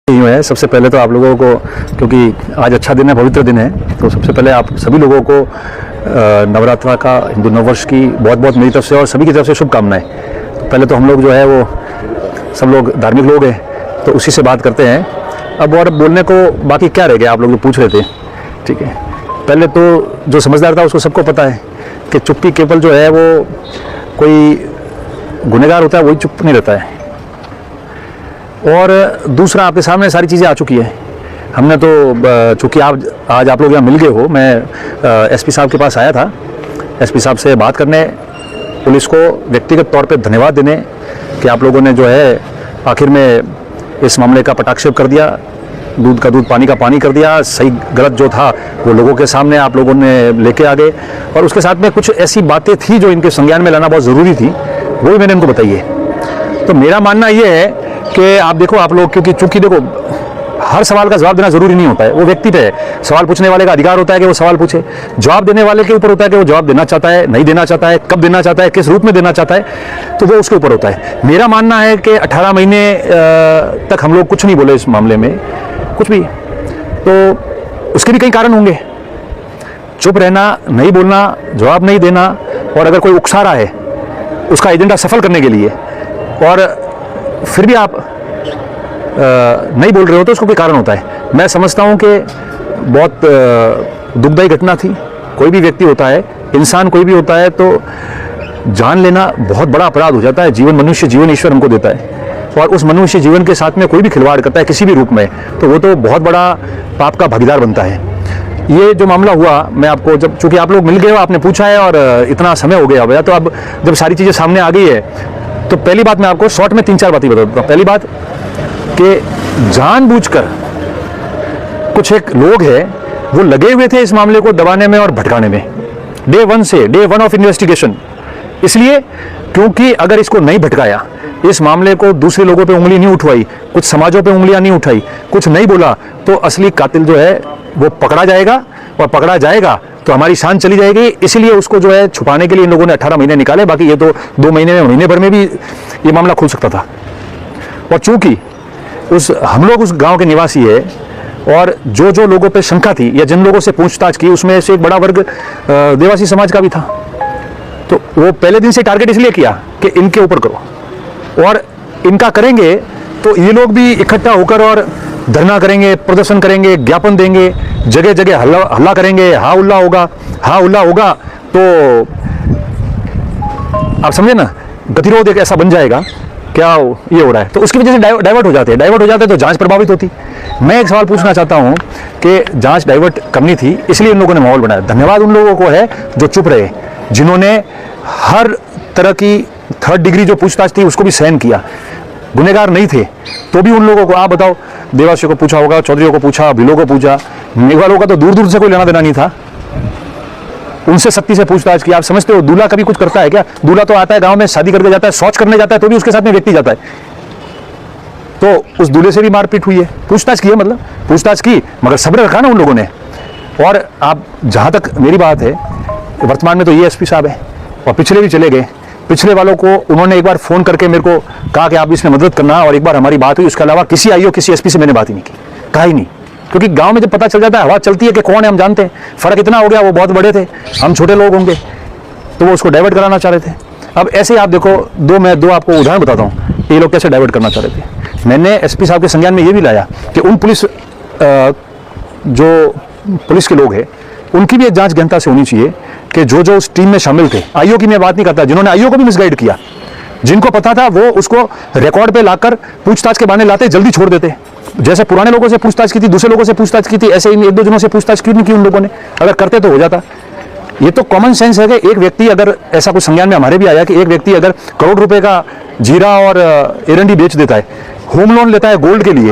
यूँ है, सबसे पहले तो आप लोगों को, क्योंकि आज अच्छा दिन है, पवित्र दिन है, तो सबसे पहले आप सभी लोगों को नवरात्रा का, हिंदू नववर्ष की बहुत बहुत मेरी तरफ से और सभी की तरफ से शुभकामनाएं। तो पहले तो हम लोग जो है वो सब लोग धार्मिक लोग हैं, तो उसी से बात करते हैं। अब और बोलने को बाकी क्या रह गया, आप लोग जो पूछ रहे थे, ठीक है। पहले तो जो समझदार था उसको सबको पता है कि चुप्पी केवल जो है वो कोई गुनहगार होता है वही चुप नहीं रहता है। और दूसरा, आपके सामने सारी चीज़ें आ चुकी है। हमने तो चूँकि आज आप लोग यहाँ मिल गए हो, मैं एसपी साहब के पास आया था, एसपी साहब से बात करने, पुलिस को व्यक्तिगत तौर पे धन्यवाद देने कि आप लोगों ने जो है आखिर में इस मामले का पटाक्षेप कर दिया, दूध का दूध पानी का पानी कर दिया। सही गलत जो था वो लोगों के सामने आप लोगों ने लेके आ गए, और उसके साथ में कुछ ऐसी बातें थी जो इनके संज्ञान में लाना बहुत ज़रूरी थी, वो भी मैंने इनको बताई है। तो मेरा मानना ये है कि आप देखो, आप लोग, क्योंकि चूंकि देखो हर सवाल का जवाब देना जरूरी नहीं होता है, वो व्यक्ति पे है। सवाल पूछने वाले का अधिकार होता है कि वो सवाल पूछे, जवाब देने वाले के ऊपर होता है कि वो जवाब देना चाहता है, नहीं देना चाहता है, कब देना चाहता है, किस रूप में देना चाहता है, तो वो उसके ऊपर होता है। मेरा मानना है कि 18 महीने तक हम लोग कुछ नहीं बोले इस मामले में, कुछ भी, तो उसके भी कई कारण होंगे। चुप रहना, नहीं बोलना, जवाब नहीं देना, और अगर कोई उकसा रहा है उसका एजेंडा सफल करने के लिए और फिर भी आप नहीं बोल रहे हो, तो उसको कोई कारण होता है। मैं समझता हूं कि बहुत दुखदायी घटना थी। कोई भी व्यक्ति होता है, इंसान कोई भी होता है, तो जान लेना बहुत बड़ा अपराध हो जाता है। जीवन, मनुष्य जीवन ईश्वर हमको देता है, और उस मनुष्य जीवन के साथ में कोई भी खिलवाड़ करता है किसी भी रूप में, तो वो तो बहुत बड़ा पाप का भागीदार बनता है। ये जो मामला हुआ, मैं आपको, जब चूंकि आप लोग मिल गए हो, आपने पूछा है और इतना समय हो गया, तो अब जब सारी चीज़ें सामने आ गई है, तो पहली बात मैं आपको शॉर्ट में 3-4 बातें बताता हूँ। पहली बात कि जानबूझकर कुछ एक लोग हैं वो लगे हुए थे इस मामले को दबाने में और भटकाने में, डे वन ऑफ इन्वेस्टिगेशन। इसलिए क्योंकि अगर इसको नहीं भटकाया, इस मामले को दूसरे लोगों पे उंगली नहीं उठवाई, कुछ समाजों पे उंगलियां नहीं उठाई, कुछ नहीं बोला, तो असली कातिल जो है वो पकड़ा जाएगा, और पकड़ा जाएगा तो हमारी शान चली जाएगी। इसलिए उसको जो है छुपाने के लिए इन लोगों ने 18 महीने निकाले। बाकी ये तो 2 महीने में, महीने भर में भी ये मामला खुल सकता था। और चूंकि हम लोग उस गांव के निवासी है, और जो लोगों पे शंका थी या जिन लोगों से पूछताछ की, उसमें से एक बड़ा वर्ग देवासी समाज का भी था, तो वो पहले दिन से टारगेट इसलिए किया कि इनके ऊपर करो, और इनका करेंगे तो ये लोग भी इकट्ठा होकर और धरना करेंगे, प्रदर्शन करेंगे, ज्ञापन देंगे, जगह जगह हल्ला करेंगे, हा उल्ला होगा, तो आप समझे ना, गतिरोध एक ऐसा बन जाएगा, क्या ये हो रहा है, तो उसकी वजह से डाइवर्ट हो जाते हैं, तो जांच प्रभावित होती। मैं एक सवाल पूछना चाहता हूं कि जांच डाइवर्ट करनी थी, इसलिए इन लोगों ने माहौल बनाया। धन्यवाद उन लोगों को है जो चुप रहे, जिन्होंने हर तरह की 3rd डिग्री जो पूछताछ थी उसको भी सहन किया। गुनहगार नहीं थे तो भी उन लोगों को, आप बताओ, देवासियों को पूछा होगा, चौधरियों को पूछा, भिलों को पूछा, मेघवालों का तो दूर दूर से कोई लेना देना नहीं था, उनसे सख्ती से पूछताछ की। आप समझते हो दूल्हा कभी कुछ करता है क्या? दूल्हा तो आता है गांव में, शादी करके जाता है, शौच करने जाता है, तो भी उसके साथ में व्यक्ति जाता है, तो उस दूल्हे से भी मारपीट हुई है, पूछताछ की है, मतलब पूछताछ की, मगर सब्र रखा ना उन लोगों ने। और आप, जहां तक मेरी बात है, वर्तमान में तो ये एसपी साहब है, और पिछले भी चले गए। पिछले वालों को उन्होंने एक बार फोन करके मेरे को कहा कि आप इसमें मदद करना, और एक बार हमारी बात हुई, उसके अलावा किसी आईओ, किसी एसपी से मैंने बात ही नहीं की, कहा ही नहीं। क्योंकि गांव में जब पता चल जाता है, हवा चलती है कि कौन है, हम जानते हैं। फर्क इतना हो गया, वो बहुत बड़े थे, हम छोटे लोग होंगे, तो वो उसको डाइवर्ट कराना चाह रहे थे। अब ऐसे ही आप देखो, मैं दो आपको उदाहरण बताता हूँ, ये लोग कैसे डाइवर्ट करना चाह रहे थे। मैंने एसपी साहब के संज्ञान में ये भी लाया कि उन जो पुलिस के लोग हैं, उनकी भी एक जांच गहनता से होनी चाहिए कि जो उस टीम में शामिल थे। आईओ की मैं बात नहीं करता, जिन्होंने आईओ को भी मिसगाइड किया, जिनको पता था वो उसको रिकॉर्ड पे लाकर पूछताछ के बहाने लाते, जल्दी छोड़ देते। जैसे पुराने लोगों से पूछताछ की थी, दूसरे लोगों से पूछताछ की थी, ऐसे इन 1-2 जनों से पूछताछ क्यों नहीं की उन लोगों ने? अगर करते तो हो जाता। ये तो कॉमन सेंस है कि एक व्यक्ति, अगर ऐसा कुछ संज्ञान में हमारे भी आया कि एक व्यक्ति अगर करोड़ रुपए का जीरा और एरंडी बेच देता है, होम लोन लेता है गोल्ड के लिए,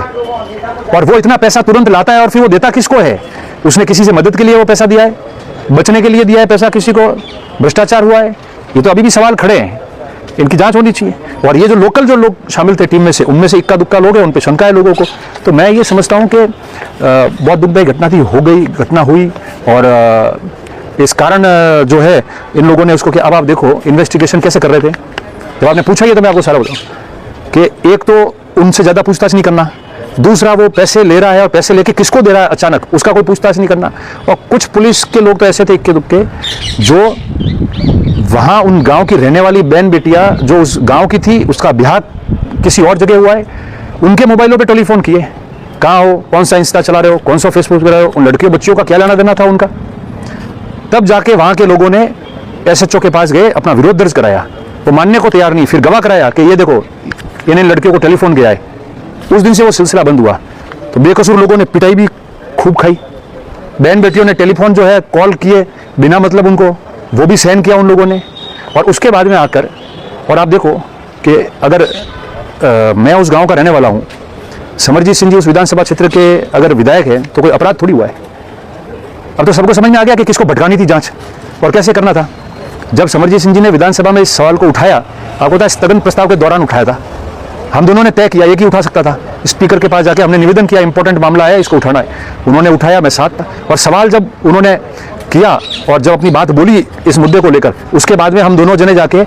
और वो इतना पैसा तुरंत लाता है, और फिर वो देता किसको है? उसने किसी से मदद के लिए वो पैसा दिया है, बचने के लिए दिया है पैसा, किसी को भ्रष्टाचार हुआ है? ये तो अभी भी सवाल खड़े हैं, इनकी जांच होनी चाहिए। और ये जो लोग शामिल थे टीम में से, उनमें से इक्का दुक्का लोग हैं, उन पे शंका है लोगों को। तो मैं ये समझता हूँ कि बहुत दुखदायी घटना थी, घटना हुई, और इस कारण जो है इन लोगों ने उसको, कि अब आप देखो इन्वेस्टिगेशन कैसे कर रहे थे। जब आपने पूछा ही तो मैं आपको सारा बताऊँ कि एक तो उनसे ज़्यादा पूछताछ नहीं करना, दूसरा वो पैसे ले रहा है और पैसे लेके किसको दे रहा है अचानक, उसका कोई पूछताछ नहीं करना। और कुछ पुलिस के लोग तो ऐसे थे इक्के दुक्के जो वहाँ उन गांव की रहने वाली बहन बेटियां जो उस गांव की थी, उसका ब्याह किसी और जगह हुआ है, उनके मोबाइलों पे टेलीफोन किए, कहाँ हो, कौन सा इंस्टा चला रहे हो, कौन सा फेसबुक चला रहे हो, उन लड़कियों बच्चियों का क्या लेना देना था उनका। तब जाके वहाँ के लोगों ने एसएचओ के पास गए, अपना विरोध दर्ज कराया। वो मानने को तैयार नहीं, फिर गवाह कराया कि ये देखो इन लड़कियों को टेलीफोन किया है। उस दिन से वो सिलसिला बंद हुआ। तो बेकसूर लोगों ने पिटाई भी खूब खाई, बहन बेटियों ने टेलीफोन जो है कॉल किए बिना मतलब उनको, वो भी सहन किया उन लोगों ने। और उसके बाद में आकर, और आप देखो कि अगर मैं उस गांव का रहने वाला हूं, समरजीत सिंह जी उस विधानसभा क्षेत्र के अगर विधायक है तो कोई अपराध थोड़ी हुआ है। अब तो सबको समझ में आ गया कि किसको भटकानी थी जांच और कैसे करना था। जब समरजीत सिंह जी ने विधानसभा में इस सवाल को उठाया, आपको पता है स्थगन प्रस्ताव के दौरान उठाया था, हम दोनों ने तय किया एक ही उठा सकता था। स्पीकर के पास जाके हमने निवेदन किया, इंपॉर्टेंट मामला है, इसको उठाना है। उन्होंने उठाया, मैं साथ था। और सवाल जब उन्होंने किया और जब अपनी बात बोली इस मुद्दे को लेकर, उसके बाद में हम दोनों जने जाके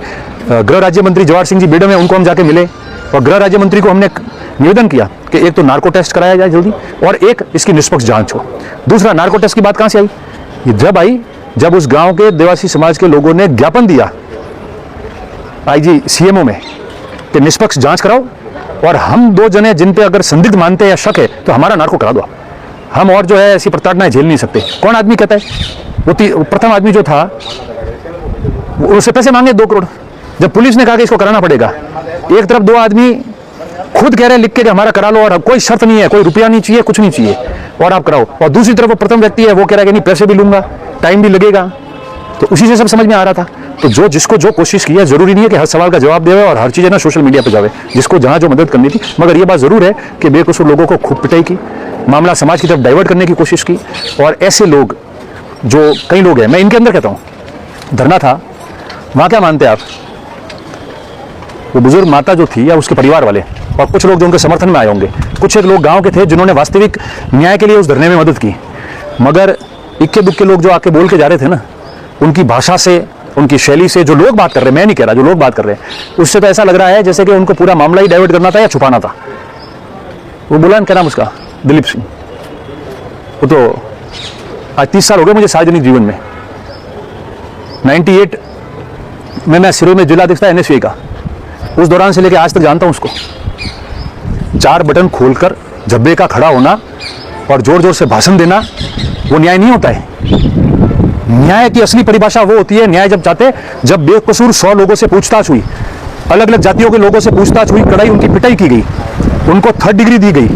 गृह राज्य मंत्री जवाहर सिंह जी बेडो में उनको हम जाके मिले और गृह राज्य मंत्री को हमने निवेदन किया कि एक तो नार्को टेस्ट कराया जाए जल्दी और एक इसकी निष्पक्ष जांच हो। दूसरा, नार्को टेस्ट की बात कहाँ से आई? ये जब आई जब उस गांव के देवासी समाज के लोगों ने ज्ञापन दिया आईजी सीएमओ में कि निष्पक्ष जांच कराओ और हम दो जने जिन पे अगर संदिग्ध मानते हैं या शक है तो हमारा नार्को करा दो, हम और जो है ऐसी प्रताड़नाएं झेल नहीं सकते। कौन आदमी कहता है? वो प्रथम आदमी जो था उससे पैसे मांगे 2 करोड़। जब पुलिस ने कहा कि इसको कराना पड़ेगा, एक तरफ 2 आदमी खुद कह रहे हैं लिख के कि हमारा करा लो और कोई शर्त नहीं है, कोई रुपया नहीं चाहिए, कुछ नहीं चाहिए और आप कराओ, और दूसरी तरफ वो प्रथम व्यक्ति है वो कह रहा है कि नहीं पैसे भी लूंगा, टाइम भी लगेगा। तो उसी से सब समझ में आ रहा था। तो जो जिसको जो कोशिश की है, जरूरी नहीं है कि हर सवाल का जवाब देवे और हर चीज़ है ना सोशल मीडिया पे जावे, जिसको जहां जो मदद करनी थी। मगर ये बात जरूर है कि बेकसूर लोगों को खूब पिटाई की, मामला समाज की तरफ डाइवर्ट करने की कोशिश की। और ऐसे लोग जो कई लोग हैं, मैं इनके अंदर कहता हूँ, धरना था वहाँ क्या मानते हैं आप, वो बुजुर्ग माता जो थी या उसके परिवार वाले और कुछ लोग जो उनके समर्थन में आए होंगे, कुछ एक लोग गाँव के थे जिन्होंने वास्तविक न्याय के लिए उस धरने में मदद की। मगर इक्के दुक्के लोग जो आके बोल के जा रहे थे ना, उनकी भाषा से, उनकी शैली से, जो लोग बात कर रहे हैं, मैं नहीं कह रहा, जो लोग बात कर रहे हैं, उससे तो ऐसा लग रहा है जैसे कि उनको पूरा मामला ही डाइवर्ट करना था या छुपाना था। वो बोला क्या नाम उसका, दिलीप सिंह, वो तो आज 30 साल हो गए मुझे सार्वजनिक जीवन में। 98 में मैं सिरों में जिला दिखता NSA का, उस दौरान से लेकर आज तक जानता हूं उसको। 4 बटन खोलकर झब्बे का खड़ा होना और जोर जोर से भाषण देना, वो न्याय नहीं होता है। न्याय की असली परिभाषा वो होती है, न्याय जब चाहते जब बेकसूर 100 लोगों से पूछताछ हुई, अलग अलग जातियों के लोगों से पूछताछ हुई, कड़ाई उनकी पिटाई की गई, उनको 3rd डिग्री दी गई,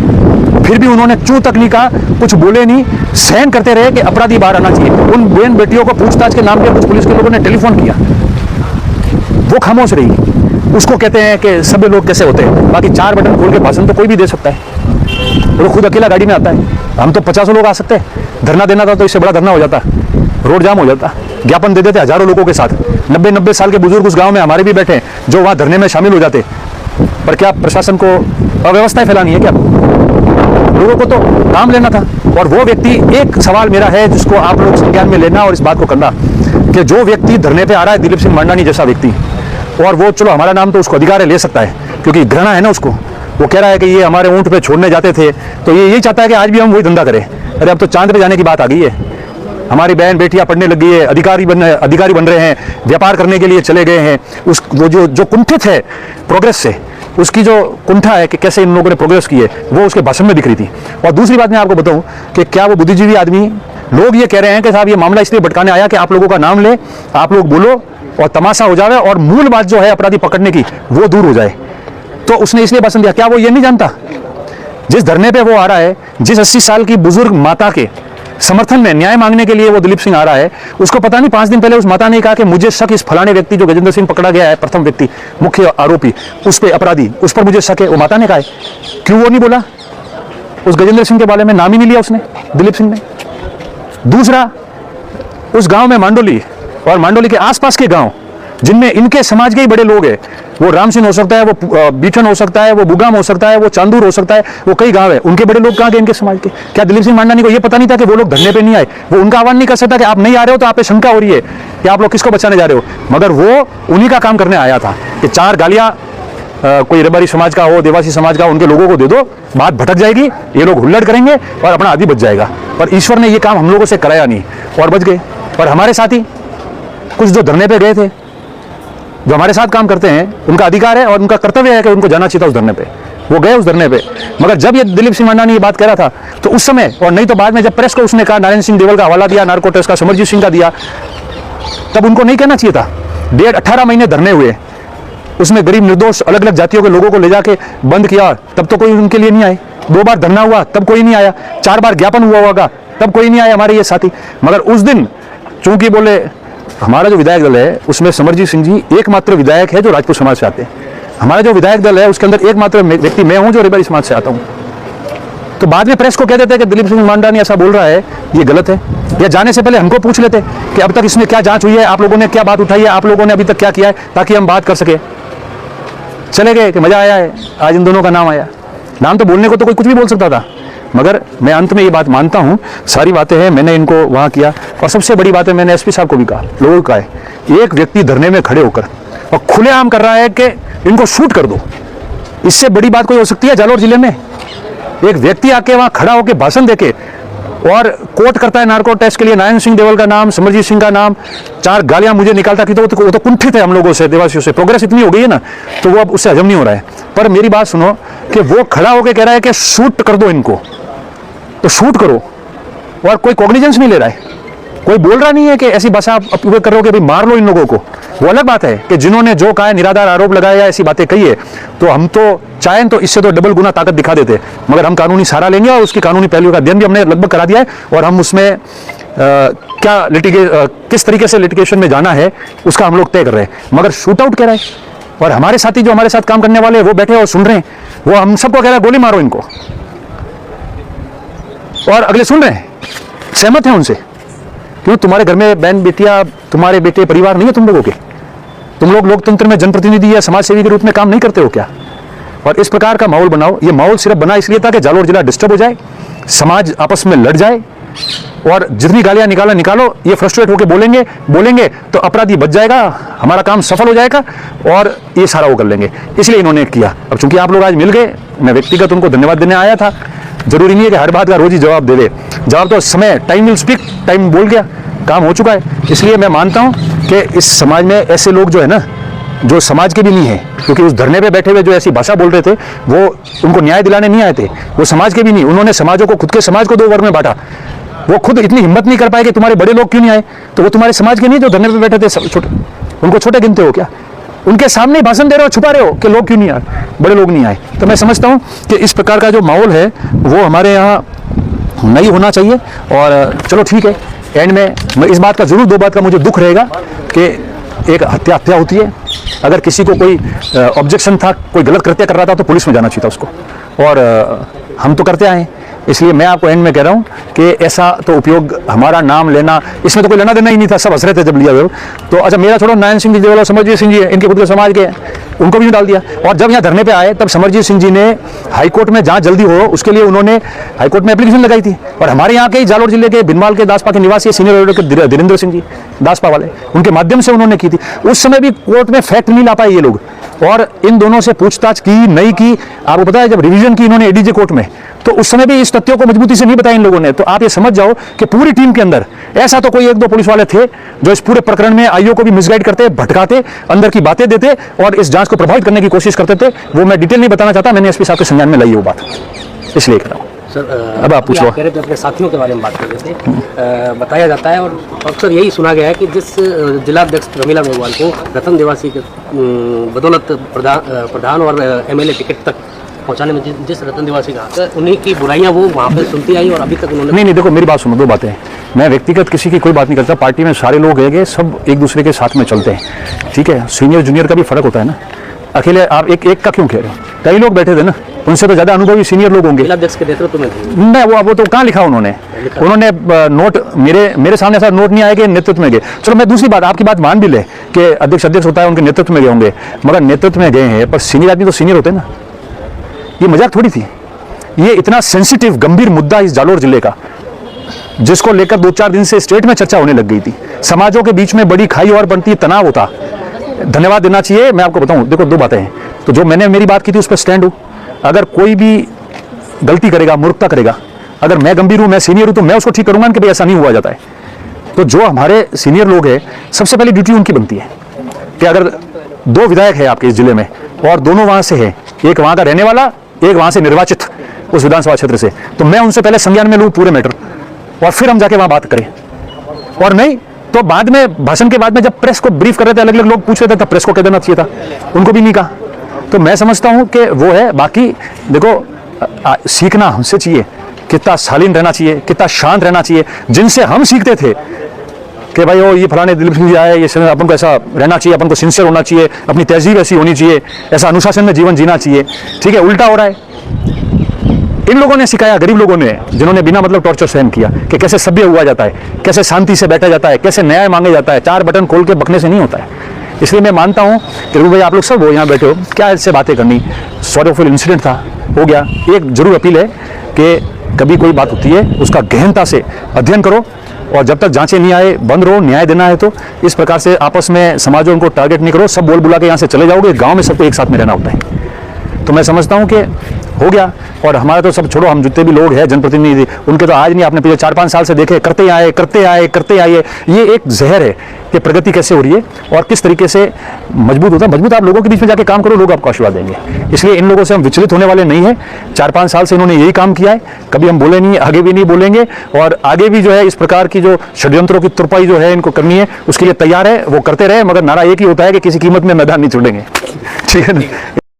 फिर भी उन्होंने चू तक नहीं कहा, कुछ बोले नहीं, सहन करते रहे कि अपराधी बाहर आना चाहिए। उन बहन बेटियों को पूछताछ के नाम पे कुछ पुलिस के लोगों ने टेलीफोन किया, वो खामोश रही। उसको कहते हैं कि सभी लोग कैसे होते हैं। बाकी 4 बटन खोल के भाषण तो कोई भी दे सकता है, वो खुद अकेला गाड़ी में आता है। हम तो 50 लोग आ सकते हैं, धरना देना था तो इससे बड़ा धरना हो जाता, रोड जाम हो जाता, ज्ञापन दे देते हजारों लोगों के साथ। 90-90 साल के बुजुर्ग उस गांव में हमारे भी बैठे हैं जो वहां धरने में शामिल हो जाते। पर क्या प्रशासन को अव्यवस्थाएं फैलानी है क्या? लोगों को तो काम लेना था। और वो व्यक्ति, एक सवाल मेरा है जिसको आप लोग संज्ञान में लेना और इस बात को करना कि जो व्यक्ति धरने पे आ रहा है, दिलीप सिंह मांडानी जैसा व्यक्ति, और वो चलो हमारा नाम तो उसको अधिकार है, ले सकता है क्योंकि घृणा है ना उसको, वो कह रहा है कि ये हमारे ऊंट पे छोड़ने जाते थे, तो ये यही चाहता है कि आज भी हम वही धंधा करें। अरे अब तो चांद पे जाने की बात आ गई है, हमारी बहन बेटियां पढ़ने लग गई है, अधिकारी बन रहे हैं, व्यापार करने के लिए चले गए हैं। उस वो जो कुंठित है प्रोग्रेस से, उसकी जो कुंठा है कि कैसे इन लोगों ने प्रोग्रेस की है, वो उसके भाषण में दिख रही थी। और दूसरी बात मैं आपको बताऊं कि क्या वो बुद्धिजीवी आदमी, लोग ये कह रहे हैं कि साहब ये मामला इसलिए भटकाने आया कि आप लोगों का नाम ले, आप लोग बोलो और तमाशा हो जाए और मूल बात जो है अपराधी पकड़ने की वो दूर हो जाए, तो उसने इसलिए भाषण दिया। क्या वो ये नहीं जानता जिस धरने पे वो आ रहा है, जिस 80 साल की बुजुर्ग माता के समर्थन में न्याय मांगने के लिए वो दिलीप सिंह आ रहा है, उसको पता नहीं 5 दिन पहले उस माता ने कहा कि मुझे शक इस फलाने व्यक्ति जो गजेंद्र सिंह पकड़ा गया है, प्रथम व्यक्ति, मुख्य आरोपी, उस पे अपराधी, उस पर मुझे शक है। वो माता ने कहा है, क्यों वो नहीं बोला? उस गजेंद्र सिंह के बारे में नाम ही नहीं लिया उसने, दिलीप सिंह ने। दूसरा, उस गांव में मांडोली और मांडोली के आसपास के गांव जिनमें इनके समाज के ही बड़े लोग हैं, वो राम सिंह हो सकता है, वो बीठन हो सकता है, वो बुगाम हो सकता है, वो चांदूर हो सकता है, वो कई गांव है, उनके बड़े लोग कहाँ गए इनके समाज के? क्या दिलीप सिंह मांडानी को ये पता नहीं था कि वो लोग धरने पे नहीं आए? वो उनका आह्वान नहीं कर सकता कि आप नहीं आ रहे हो तो आप पे शंका हो रही है कि आप लोग किसको बचाने जा रहे हो? मगर वो उन्हीं का काम करने आया था कि 4 गालियां कोई रेबारी समाज का हो, देवासी समाज का, उनके लोगों को दे दो, बात भटक जाएगी, ये लोग हुल्लड़ करेंगे और अपना आदि बच जाएगा। पर ईश्वर ने ये काम हम लोगों से कराया नहीं और बच गए। और हमारे साथी कुछ जो धरने पे गए थे, जो हमारे साथ काम करते हैं, उनका अधिकार है और उनका कर्तव्य है कि उनको जाना चाहिए था उस धरने पे, वो गए उस धरने पे। मगर जब ये दिलीप सिंह मांडानी ये बात कह रहा था तो उस समय, और नहीं तो बाद में जब प्रेस को उसने कहा, नारायण सिंह देवल का हवाला दिया, नार्को टेस्ट का समरजीत सिंह का दिया, तब उनको नहीं कहना चाहिए था। 18 महीने धरने हुए, उसमें गरीब निर्दोष अलग अलग जातियों के लोगों को ले जाके बंद किया, तब तो कोई उनके लिए नहीं आए। 2 बार धरना हुआ तब कोई नहीं आया, 4 बार ज्ञापन हुआ होगा तब कोई नहीं आया हमारे ये साथी। मगर उस दिन चूंकि बोले हमारा जो विधायक दल है उसमें समरजीत सिंह जी एकमात्र विधायक है जो राजपूत समाज से आते हैं। हमारा जो विधायक दल है उसके अंदर एकमात्र व्यक्ति मैं हूं जो रेबारी समाज से आता हूं। तो बाद में प्रेस को कह देते हैं कि दिलीप सिंह मांडानी ऐसा बोल रहा है, ये गलत है। या जाने से पहले हमको पूछ लेते कि अब तक इसमें क्या जांच हुई है, आप लोगों ने क्या बात उठाई है, आप लोगों ने अभी तक क्या किया है, ताकि हम बात कर सके। चले गए कि मजा आया है, आज इन दोनों का नाम आया। नाम तो बोलने को तो कोई कुछ भी बोल सकता था, मगर मैं अंत में ये बात मानता हूं, सारी बातें हैं मैंने इनको वहां किया। और सबसे बड़ी बात है, मैंने एसपी साहब को भी कहा, लोगों को कहा है, एक व्यक्ति धरने में खड़े होकर और खुलेआम कर रहा है कि इनको शूट कर दो, इससे बड़ी बात कोई हो सकती है जालोर जिले में? एक व्यक्ति आके वहां खड़ा होकर भाषण देके और कोट करता है नार्को टेस्ट के लिए नारायण सिंह देवल का नाम, समरजीत सिंह का नाम, 4 गालियां मुझे निकालता कि वो तो कुंठित है हम लोगों से, देवासियों से। प्रोग्रेस इतनी हो गई है ना, तो वो अब उससे हजम नहीं हो रहा है। पर मेरी बात सुनो कि वो खड़ा होकर कह रहा है कि शूट कर दो इनको, तो शूट करो, और कोई कॉग्निजेंस नहीं ले रहा है, कोई बोल रहा नहीं है कि ऐसी भाषा आप उपयोग कर रहे हो कि भाई मार लो इन लोगों को। वो अलग बात है कि जिन्होंने जो कहा है, निराधार आरोप लगाया, ऐसी बातें कही है, तो हम तो चाहें तो इससे तो डबल गुना ताकत दिखा देते, मगर हम कानूनी सहारा लेंगे और उसकी कानूनी पहलुओं का अध्ययन भी हमने लगभग करा दिया है। और हम उसमें किस तरीके से लिटिगेशन में जाना है उसका हम लोग तय कर रहे हैं। मगर शूट आउट कह रहा है, और हमारे साथी जो हमारे साथ काम करने वाले वो बैठे और सुन रहे हैं, वो हम सबको कह रहा है गोली मारो इनको, और अगले सुन रहे हैं, सहमत हैं उनसे। क्यों? तुम्हारे घर में बहन बेटियां, तुम्हारे बेटे, परिवार नहीं है तुम लोगों के? तुम लोग लोकतंत्र में जनप्रतिनिधि या समाज सेवी के रूप में काम नहीं करते हो क्या? और इस प्रकार का माहौल बनाओ। ये माहौल सिर्फ बना इसलिए था कि जालोर जिला डिस्टर्ब हो जाए, समाज आपस में लड़ जाए, और जितनी गालियां निकालो, ये फ्रस्ट्रेट होकर बोलेंगे तो अपराधी बच जाएगा, हमारा काम सफल हो जाएगा और ये सारा वो कर लेंगे। इसलिए इन्होंने किया। अब चूंकि आप लोग आज मिल गए, मैं व्यक्तिगत उनको धन्यवाद देने आया था। जरूरी नहीं है कि हर बात का रोज ही जवाब दे। जवाब तो समय, टाइम विल स्पीक, टाइम बोल गया, काम हो चुका है। इसलिए मैं मानता हूं कि इस समाज में ऐसे लोग जो है ना, जो समाज के भी नहीं है, क्योंकि उस धरने पे बैठे हुए जो ऐसी भाषा बोल रहे थे, वो उनको न्याय दिलाने नहीं आए थे, वो समाज के भी नहीं। उन्होंने समाजों को, खुद के समाज को 2 वर्ग में बांटा। वो खुद इतनी हिम्मत नहीं कर पाए कि तुम्हारे बड़े लोग क्यों नहीं आए, तो वो तुम्हारे समाज के नहीं जो धरने पे बैठे थे, छोटे, उनको छोटे गिनते हो क्या? उनके सामने भाषण दे रहे हो, छुपा रहे हो कि लोग क्यों नहीं आए, बड़े लोग नहीं आए। तो मैं समझता हूं कि इस प्रकार का जो माहौल है वो हमारे यहाँ नहीं होना चाहिए। और चलो ठीक है, एंड में मैं इस बात का जरूर, 2 बात का मुझे दुख रहेगा कि एक हत्या होती है। अगर किसी को कोई ऑब्जेक्शन था, कोई गलत कृत्य कर रहा था, तो पुलिस में जाना चाहिए था उसको, और हम तो करते आए। इसलिए मैं आपको एंड में कह रहा हूं कि ऐसा तो उपयोग, हमारा नाम लेना, इसमें तो कोई लेना देना ही नहीं था, सब हंस रहे थे जब लिया गया। तो अच्छा, मेरा छोड़ो, नारायण सिंह जी देवल, समरजीत सिंह जी इनके खुद के समाज के, उनको भी डाल दिया। और जब यहाँ धरने पे आए तब समरजीत सिंह जी ने हाईकोर्ट में जहाँ जल्दी हो उसके लिए उन्होंने हाईकोर्ट में एप्लीकेशन लगाई थी। और हमारे यहाँ के जालोर जिले के भिनमाल के दासपा के निवासी सीनियर एडवोकेट धीरेन्द्र सिंह जी दासपा वाले, उनके माध्यम से उन्होंने की थी। उस समय भी कोर्ट में फैक्ट नहीं ला पाए ये लोग, और इन दोनों से पूछताछ की नहीं की। आपको पता है, जब रिवीजन की इन्होंने एडीजे कोर्ट में, तो उस समय भी इस तथ्यों को मजबूती से नहीं बताया इन लोगों ने। तो आप ये समझ जाओ कि पूरी टीम के अंदर ऐसा तो कोई 1-2 पुलिस वाले थे जो इस पूरे प्रकरण में आईओ को भी मिसगाइड करते, भटकाते, अंदर की बातें देते और इस जांच को प्रभावित करने की कोशिश करते थे। वो मैं डिटेल नहीं बताना चाहता, मैंने एसपी साहब के संज्ञान में लाई वो बात, इसलिए कह रहा हूँ। सर, अब आप पूछ लो। कह रहे थे अपने साथियों के बारे में बात कर रहे थे। बताया जाता है और अक्सर यही सुना गया है कि जिस जिलाध्यक्ष प्रमिला मेघवाल को रतन देवासी के बदौलत प्रधान और एमएलए टिकट तक पहुंचाने में जिस रतन देवासी का हाथ है, उन्हीं की बुराइयां वो वहाँ पे सुनती आई और अभी तक उन्होंने नहीं, देखो मेरी बात सुनो, 2 बातें। मैं व्यक्तिगत किसी की कोई बात नहीं करता, पार्टी में सारे लोग हैं, सब एक दूसरे के साथ में चलते हैं, ठीक है। सीनियर जूनियर का भी फर्क होता है ना, अकेले आप एक का क्यों कह रहे हो? कई लोग बैठे थे ना, उनसे तो ज्यादा अनुभवी सीनियर लोग होंगे। जिलाध्यक्ष के नेतृत्व में थे। नहीं, वो तो कहाँ लिखा उन्होंने नोट, मेरे सामने ऐसा नोट नहीं आया कि नेतृत्व में गए। चलो मैं दूसरी बात, आपकी बात मान भी ले कि अध्यक्ष होता है, उनके नेतृत्व में गए होंगे, मगर नेतृत्व में गए हैं, पर सीनियर आदमी तो सीनियर होते हैं ना। ये मजाक थोड़ी थी, ये इतना सेंसिटिव गंभीर मुद्दा इस जालोर जिले का, जिसको लेकर 2-4 दिन से स्टेट में चर्चा होने लग गई थी। समाजों के बीच में बड़ी खाई और बनती तनाव होता। धन्यवाद देना चाहिए। मैं आपको बताऊं, देखो 2 बातें हैं। तो जो मैंने मेरी बात की थी उस पर स्टैंड हूँ। अगर कोई भी गलती करेगा, मूर्खता करेगा, अगर मैं गंभीर हूँ, मैं सीनियर हूँ, तो मैं उसको ठीक करूँगा कि भाई ऐसा नहीं हुआ जाता है। तो जो हमारे सीनियर लोग हैं, सबसे पहले ड्यूटी उनकी बनती है कि अगर 2 विधायक है आपके इस जिले में और दोनों वहाँ से है, एक वहाँ का रहने वाला, एक वहाँ से निर्वाचित उस विधानसभा क्षेत्र से, तो मैं उनसे पहले संज्ञान में लूँ पूरे मैटर और फिर हम जाके वहाँ बात करें। और नहीं तो बाद में, भाषण के बाद में जब प्रेस को ब्रीफ कर रहे थे, अलग अलग लोग पूछ रहे थे, तब प्रेस को कह देना चाहिए था, उनको भी नहीं कहा। तो मैं समझता हूँ कि वो है। बाकी देखो, सीखना हमसे चाहिए, कितना शालीन रहना चाहिए, कितना शांत रहना चाहिए। जिनसे हम सीखते थे कि भाई वो ये फलाने दिलीप सिंह जी आए, ये अपन को ऐसा रहना चाहिए, अपन को सिंसियर होना चाहिए, अपनी तहजीब ऐसी होनी चाहिए, ऐसा अनुशासन में जीवन जीना चाहिए, ठीक है, उल्टा हो रहा है। इन लोगों ने सिखाया, गरीब लोगों ने, जिन्होंने बिना मतलब टॉर्चर सहन किया, कि कैसे सभ्य हुआ जाता है, कैसे शांति से बैठा जाता है, कैसे न्याय मांगा जाता है। 4 बटन खोल के बकने से नहीं होता है। इसलिए मैं मानता हूँ कि भाई आप लोग सब हो यहाँ बैठे हो, क्या इससे बातें करनी, सॉरी इंसिडेंट था, हो गया। एक जरूर अपील है कि कभी कोई बात होती है उसका गहनता से अध्ययन करो, और जब तक जांचें नहीं आए बंद रहो। न्याय देना है तो इस प्रकार से आपस में समाजों उनको टारगेट नहीं करो, सब बोल बुला के यहाँ से चले जाओगे। गांव में सबको एक साथ में रहना होता है। तो मैं समझता हूँ कि हो गया। और हमारा तो सब छोड़ो, हम जितने भी लोग हैं जनप्रतिनिधि, उनके तो आज नहीं, आपने पिछले 4-5 साल से देखे, करते आए। ये एक जहर है कि प्रगति कैसे हो रही है और किस तरीके से मजबूत होता है। मजबूत आप लोगों के बीच में जाके काम करो, लोग आपको आशीर्वाद देंगे। इसलिए इन लोगों से हम विचलित होने वाले नहीं है। 4-5 साल से इन्होंने यही काम किया है, कभी हम बोले नहीं, आगे भी नहीं बोलेंगे। और आगे भी जो है इस प्रकार की जो षड्यंत्रों की तुरपाई जो है इनको करनी है, उसके लिए तैयार है, वो करते रहे। मगर नारा एक ही होता है कि किसी कीमत में मैदान नहीं छोड़ेंगे। ठीक है ना।